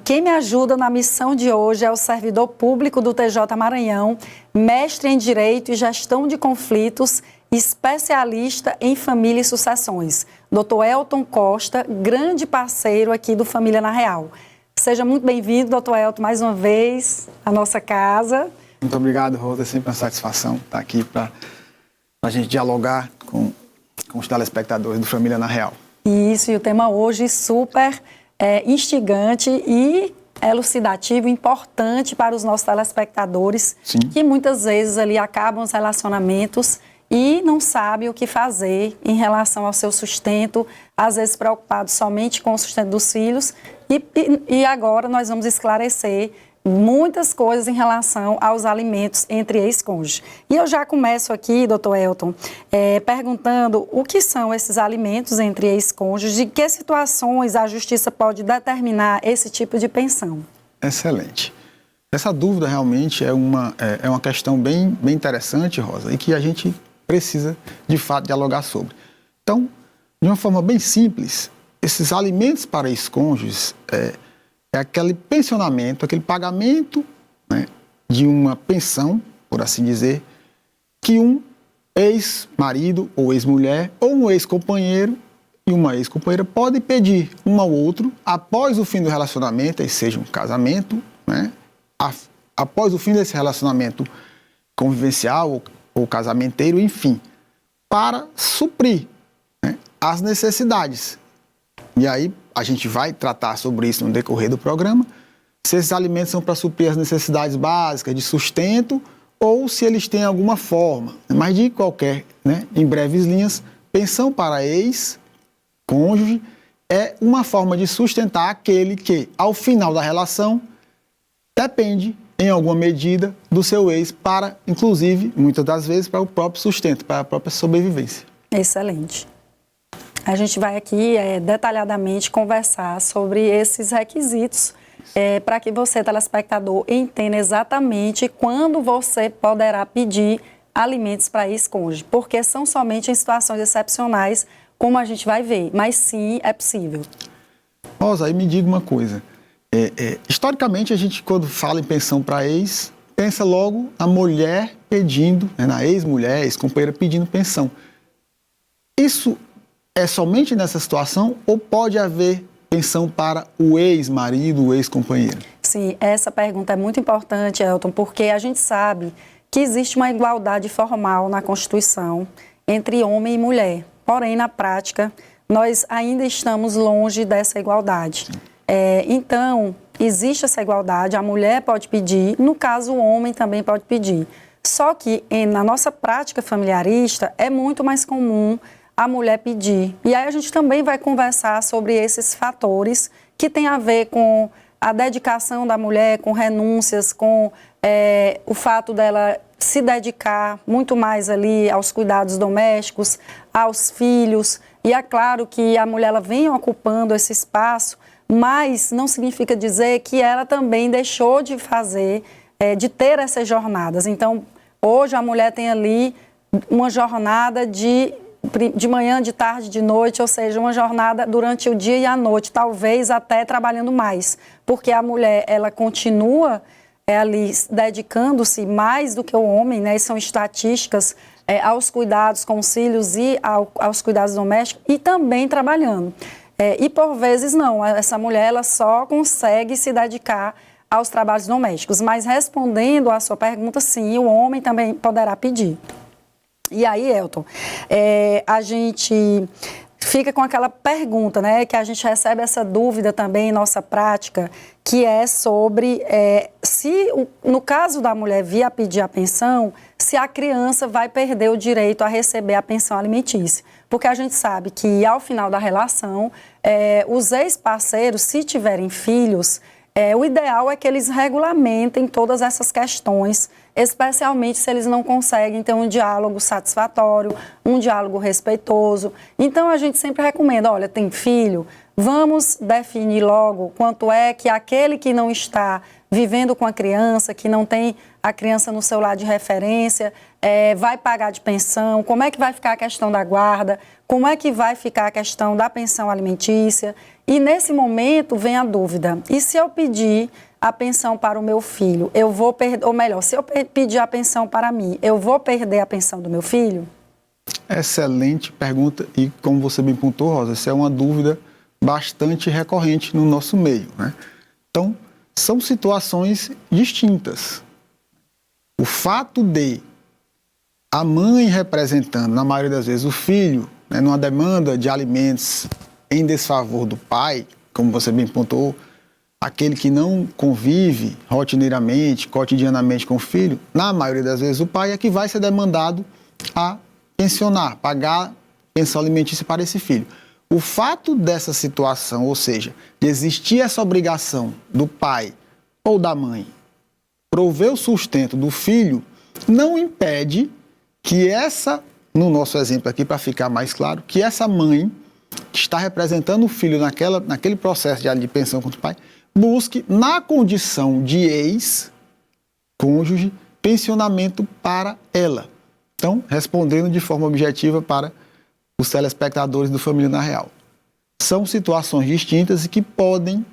quem me ajuda na missão de hoje é o servidor público do TJ Maranhão, mestre em Direito e Gestão de Conflitos, especialista em família e sucessões. Dr. Elton Costa, grande parceiro aqui do Família na Real. Seja muito bem-vindo, Dr. Elton, mais uma vez à nossa casa. Muito obrigado, Rosa. É sempre uma satisfação estar aqui para a gente dialogar com os telespectadores do Família na Real. Isso, e o tema hoje super instigante e elucidativo, importante para os nossos telespectadores. Sim. Que muitas vezes ali acabam os relacionamentos e não sabem o que fazer em relação ao seu sustento, às vezes preocupados somente com o sustento dos filhos. E agora nós vamos esclarecer muitas coisas em relação aos alimentos entre ex-cônjuges. E eu já começo aqui, doutor Elton, perguntando o que são esses alimentos entre ex-cônjuges, de que situações a justiça pode determinar esse tipo de pensão. Excelente. Essa dúvida realmente é uma questão bem interessante, Rosa, e que a gente precisa, de fato, dialogar sobre. Então, de uma forma bem simples, esses alimentos para ex-cônjuges é aquele pensionamento, aquele pagamento, né, de uma pensão, por assim dizer, que um ex-marido ou ex-mulher ou um ex-companheiro e uma ex-companheira pode pedir um ao outro após o fim do relacionamento, e seja um casamento, né, após o fim desse relacionamento convivencial ou casamenteiro, enfim, para suprir, né, as necessidades. E aí a gente vai tratar sobre isso no decorrer do programa, se esses alimentos são para suprir as necessidades básicas de sustento ou se eles têm alguma forma. Mas de qualquer, né, em breves linhas, pensão para ex-cônjuge é uma forma de sustentar aquele que, ao final da relação, depende, em alguma medida, do seu ex para, inclusive, muitas das vezes, para o próprio sustento, para a própria sobrevivência. Excelente. A gente vai aqui detalhadamente conversar sobre esses requisitos para que você, telespectador, entenda exatamente quando você poderá pedir alimentos para ex-cônjuge, porque são somente em situações excepcionais, como a gente vai ver, mas sim é possível. Rosa, aí me diga uma coisa. Historicamente, a gente, quando fala em pensão para ex, pensa logo na mulher pedindo, né, na ex-mulher, ex-companheira pedindo pensão. Isso é somente nessa situação ou pode haver pensão para o ex-marido, o ex-companheiro? Sim, essa pergunta é muito importante, Elton, porque a gente sabe que existe uma igualdade formal na Constituição entre homem e mulher. Porém, na prática, nós ainda estamos longe dessa igualdade. Então, existe essa igualdade, a mulher pode pedir, no caso o homem também pode pedir. Só que na nossa prática familiarista é muito mais comum a mulher pedir. E aí a gente também vai conversar sobre esses fatores que tem a ver com a dedicação da mulher, com renúncias, com o fato dela se dedicar muito mais ali aos cuidados domésticos, aos filhos. E é claro que a mulher ela vem ocupando esse espaço, mas não significa dizer que ela também deixou de fazer, de ter essas jornadas. Então, hoje a mulher tem ali uma jornada de manhã, de tarde, de noite, ou seja, uma jornada durante o dia e a noite, talvez até trabalhando mais, porque a mulher, ela continua ali dedicando-se mais do que o homem, né, e são estatísticas aos cuidados com os filhos e aos cuidados domésticos, e também trabalhando. E por vezes não, essa mulher ela só consegue se dedicar aos trabalhos domésticos, mas respondendo à sua pergunta, sim, o homem também poderá pedir. E aí, Elton, a gente fica com aquela pergunta, né, que a gente recebe essa dúvida também em nossa prática, que é sobre se, no caso da mulher vir a pedir a pensão, se a criança vai perder o direito a receber a pensão alimentícia. Porque a gente sabe que, ao final da relação, os ex-parceiros, se tiverem filhos, o ideal é que eles regulamentem todas essas questões, especialmente se eles não conseguem ter um diálogo satisfatório, um diálogo respeitoso. Então, a gente sempre recomenda, olha, tem filho, vamos definir logo quanto é que aquele que não está vivendo com a criança, que não tem a criança no seu lar de referência, vai pagar de pensão, como é que vai ficar a questão da guarda, como é que vai ficar a questão da pensão alimentícia. E nesse momento vem a dúvida, e se eu pedir a pensão para o meu filho, eu vou perder, ou melhor, se eu pedir a pensão para mim, eu vou perder a pensão do meu filho? Excelente pergunta e, como você bem pontuou, Rosa, essa é uma dúvida bastante recorrente no nosso meio, né? Então, são situações distintas. O fato de a mãe representando, na maioria das vezes, o filho, né, numa demanda de alimentos em desfavor do pai, como você bem pontuou, aquele que não convive rotineiramente, cotidianamente com o filho, na maioria das vezes o pai é que vai ser demandado a pensionar, pagar pensão alimentícia para esse filho. O fato dessa situação, ou seja, de existir essa obrigação do pai ou da mãe prover o sustento do filho, não impede que essa, no nosso exemplo aqui, para ficar mais claro, que essa mãe que está representando o filho naquele processo de pensão contra o pai, busque, na condição de ex-cônjuge, pensionamento para ela. Então, respondendo de forma objetiva para os telespectadores do Família na Real. São situações distintas e que podem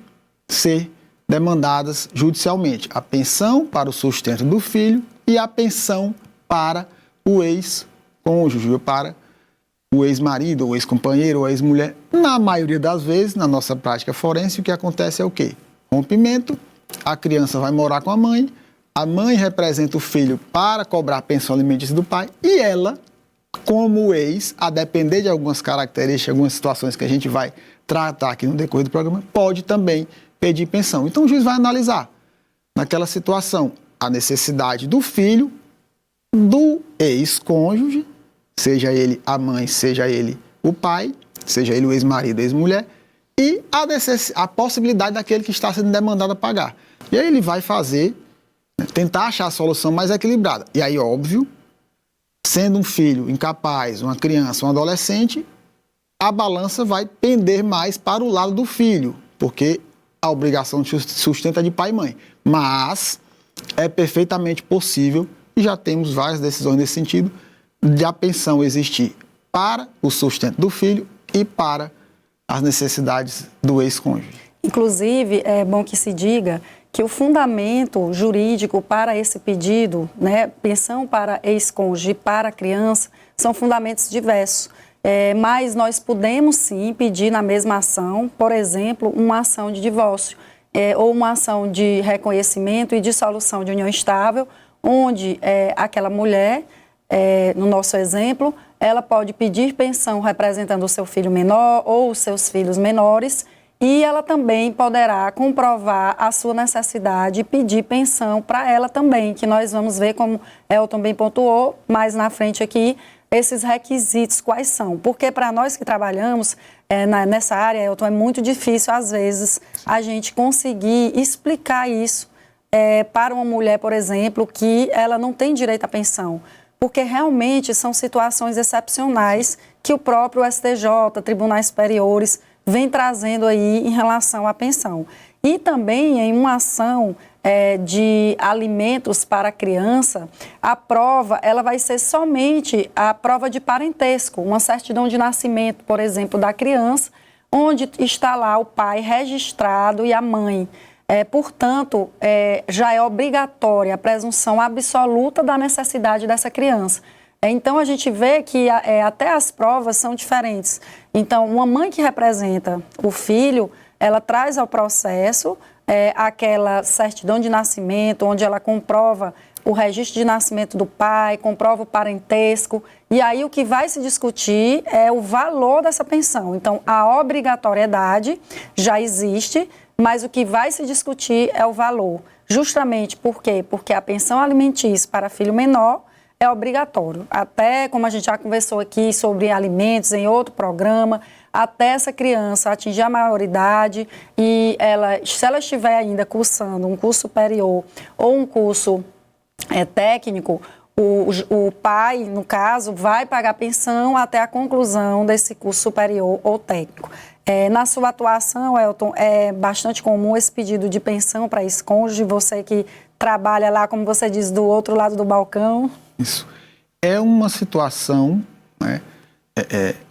ser demandadas judicialmente. A pensão para o sustento do filho e a pensão para o ex-cônjuge, para o ex-marido, ou ex-companheiro, ou ex-mulher. Na maioria das vezes, na nossa prática forense, o que acontece é o quê? Rompimento, a criança vai morar com a mãe representa o filho para cobrar a pensão alimentícia do pai e ela, como ex, a depender de algumas características, algumas situações que a gente vai tratar aqui no decorrer do programa, pode também pedir pensão. Então o juiz vai analisar, naquela situação, a necessidade do filho, do ex-cônjuge, seja ele a mãe, seja ele o pai, seja ele o ex-marido, ex-mulher, e a possibilidade daquele que está sendo demandado a pagar. E aí ele vai fazer, tentar achar a solução mais equilibrada. E aí, óbvio, sendo um filho incapaz, uma criança, um adolescente, a balança vai pender mais para o lado do filho, porque a obrigação de sustento é de pai e mãe. Mas é perfeitamente possível, e já temos várias decisões nesse sentido, de a pensão existir para o sustento do filho e para as necessidades do ex-cônjuge. Inclusive, é bom que se diga que o fundamento jurídico para esse pedido, né, pensão para ex-cônjuge e para criança, são fundamentos diversos. Mas nós podemos sim pedir na mesma ação, por exemplo, uma ação de divórcio ou uma ação de reconhecimento e dissolução de união estável, onde aquela mulher, no nosso exemplo, ela pode pedir pensão representando o seu filho menor ou os seus filhos menores, e ela também poderá comprovar a sua necessidade e pedir pensão para ela também, que nós vamos ver, como Elton bem pontuou, mais na frente aqui, esses requisitos quais são. Porque para nós que trabalhamos nessa área, Elton, é muito difícil, às vezes, a gente conseguir explicar isso para uma mulher, por exemplo, que ela não tem direito à pensão. Porque realmente são situações excepcionais que o próprio STJ, tribunais superiores, vem trazendo aí em relação à pensão. E também em uma ação de alimentos para a criança, a prova ela vai ser somente a prova de parentesco, uma certidão de nascimento, por exemplo, da criança, onde está lá o pai registrado e a mãe. Portanto, já é obrigatória a presunção absoluta da necessidade dessa criança. Então, a gente vê que até as provas são diferentes. Então, uma mãe que representa o filho, ela traz ao processo aquela certidão de nascimento, onde ela comprova o registro de nascimento do pai, comprova o parentesco, e aí o que vai se discutir é o valor dessa pensão. Então, a obrigatoriedade já existe, mas o que vai se discutir é o valor. Justamente por quê? Porque a pensão alimentícia para filho menor é obrigatório. Até, como a gente já conversou aqui sobre alimentos em outro programa, até essa criança atingir a maioridade e se ela estiver ainda cursando um curso superior ou um curso técnico, o pai, no caso, vai pagar pensão até a conclusão desse curso superior ou técnico. Na sua atuação, Elton, é bastante comum esse pedido de pensão para esse cônjuge, você que trabalha lá, como você diz, do outro lado do balcão? Isso. É uma situação, né,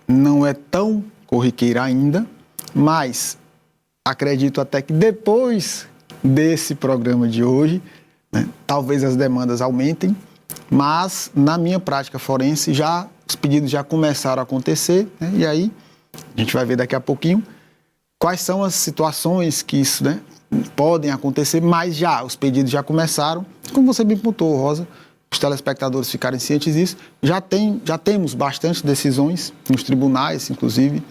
não é tão corriqueira ainda, mas acredito até que depois desse programa de hoje, né, talvez as demandas aumentem, mas na minha prática forense os pedidos já começaram a acontecer, né, e aí a gente vai ver daqui a pouquinho quais são as situações que isso, né, podem acontecer, mas os pedidos já começaram. Como você me pontuou, Rosa, os telespectadores ficarem cientes disso, já temos bastante decisões nos tribunais, inclusive,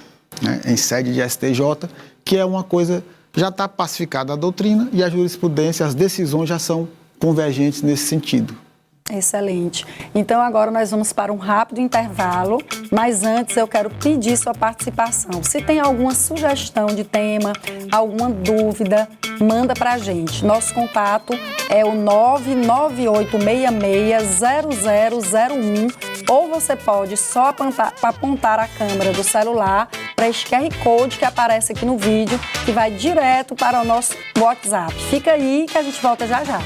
né, em sede de STJ, que é uma coisa, já está pacificada a doutrina e a jurisprudência, as decisões já são convergentes nesse sentido. Excelente. Então agora nós vamos para um rápido intervalo, mas antes eu quero pedir sua participação. Se tem alguma sugestão de tema, alguma dúvida, manda pra gente. Nosso contato é o 998660001 ou você pode só apontar a câmera do celular para esse QR Code que aparece aqui no vídeo, que vai direto para o nosso WhatsApp. Fica aí que a gente volta já já.